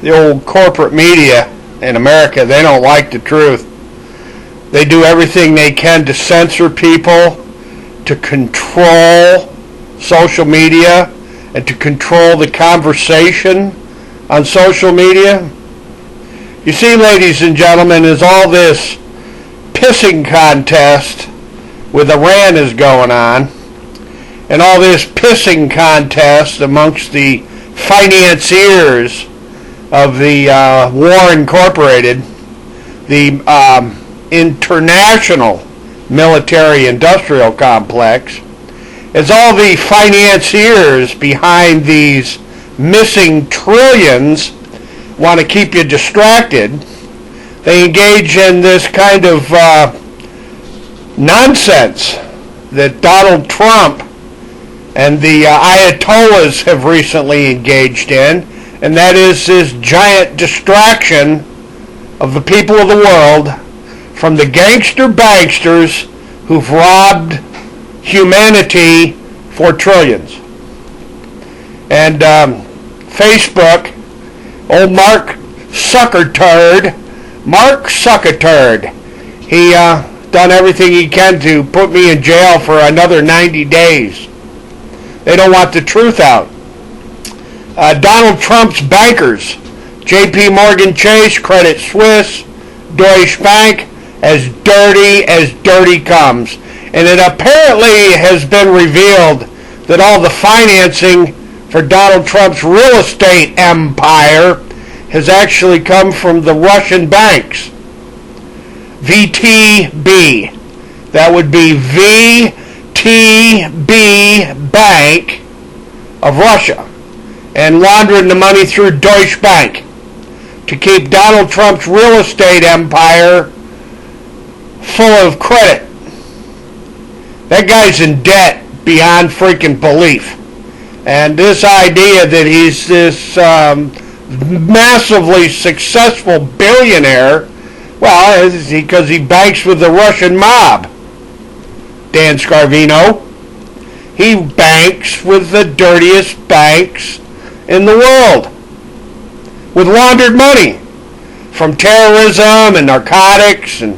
the old corporate media in America, they don't like the truth. They do everything they can to censor people, to control social media, and to control the conversation on social media. You see, ladies and gentlemen, as all this pissing contest with Iran is going on, and all this pissing contest amongst the financiers of the War Incorporated, the international military-industrial complex, as all the financiers behind these missing trillions want to keep you distracted, they engage in this kind of nonsense that Donald Trump and the Ayatollahs have recently engaged in, and that is this giant distraction of the people of the world from the gangster banksters who've robbed humanity for trillions. And Facebook, old Mark Zuckerturd, he done everything he can to put me in jail for another 90 days. They don't want the truth out. Donald Trump's bankers, J.P. Morgan Chase, Credit Suisse, Deutsche Bank, as dirty comes. And it apparently has been revealed that all the financing for Donald Trump's real estate empire has actually come from the Russian banks. VTB, that would be VTB Bank of Russia, and laundering the money through Deutsche Bank to keep Donald Trump's real estate empire full of credit. That guy's in debt beyond freaking belief. And this idea that he's this massively successful billionaire, well, it's because he banks with the Russian mob. Dan Scarvino. He banks with the dirtiest banks in the world with laundered money from terrorism and narcotics and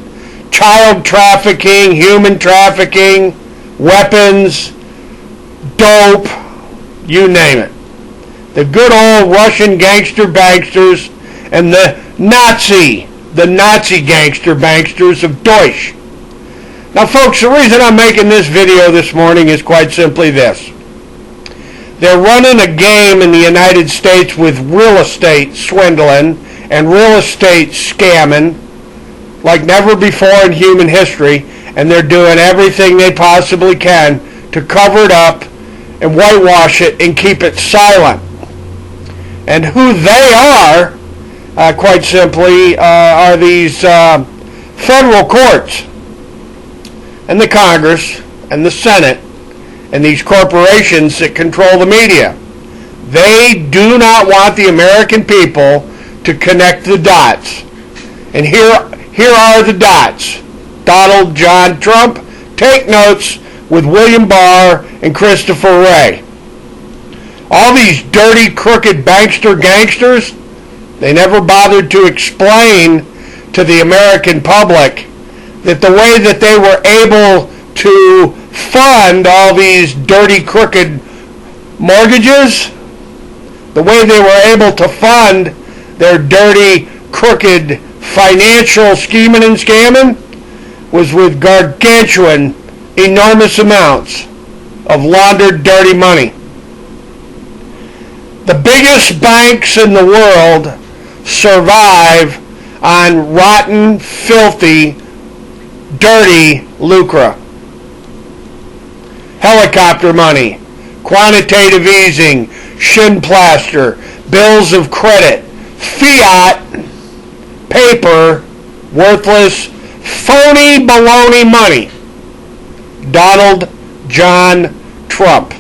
child trafficking, human trafficking, weapons, dope, you name it. The good old Russian gangster banksters and the Nazi gangster banksters of Deutsche. Now, folks, the reason I'm making this video this morning is quite simply this. They're running a game in the United States with real estate swindling and real estate scamming like never before in human history, and they're doing everything they possibly can to cover it up and whitewash it and keep it silent. And who they are, quite simply, are these federal courts and the Congress and the Senate and these corporations that control the media. They do not want the American people to connect the dots. And here are the dots. Donald John Trump, take notes with William Barr and Christopher Wray. All these dirty, crooked bankster gangsters, they never bothered to explain to the American public that the way that they were able to fund all these dirty, crooked mortgages, the way they were able to fund their dirty, crooked financial scheming and scamming was with gargantuan, enormous amounts of laundered, dirty money. The biggest banks in the world survive on rotten, filthy, dirty lucre. Helicopter money, quantitative easing, shin plaster, bills of credit, fiat, paper, worthless, phony baloney money. Donald John Trump.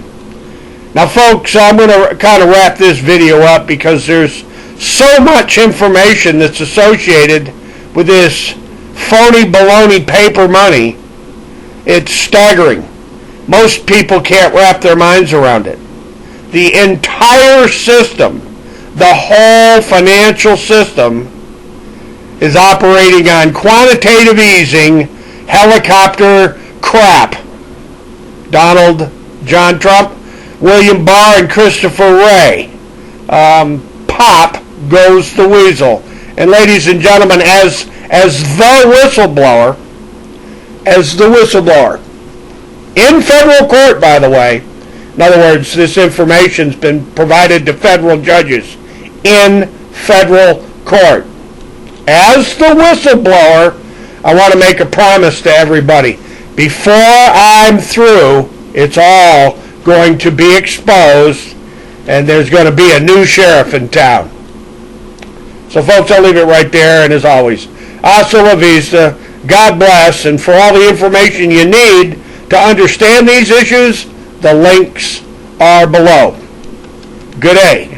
Now, folks, I'm going to kind of wrap this video up because there's so much information that's associated with this phony baloney paper money. It's staggering. Most people can't wrap their minds around it. The entire system the whole financial system is operating on quantitative easing, helicopter crap. Donald John Trump, William Barr, and Christopher Wray. Pop goes the weasel. And ladies and gentlemen, as the whistleblower, in federal court, by the way, in other words, this information's been provided to federal judges in federal court. As the whistleblower, I want to make a promise to everybody. Before I'm through, it's all going to be exposed, and there's going to be a new sheriff in town. So folks, I'll leave it right there, and as always, hasta la vista, God bless, and for all the information you need to understand these issues, the links are below. Good day.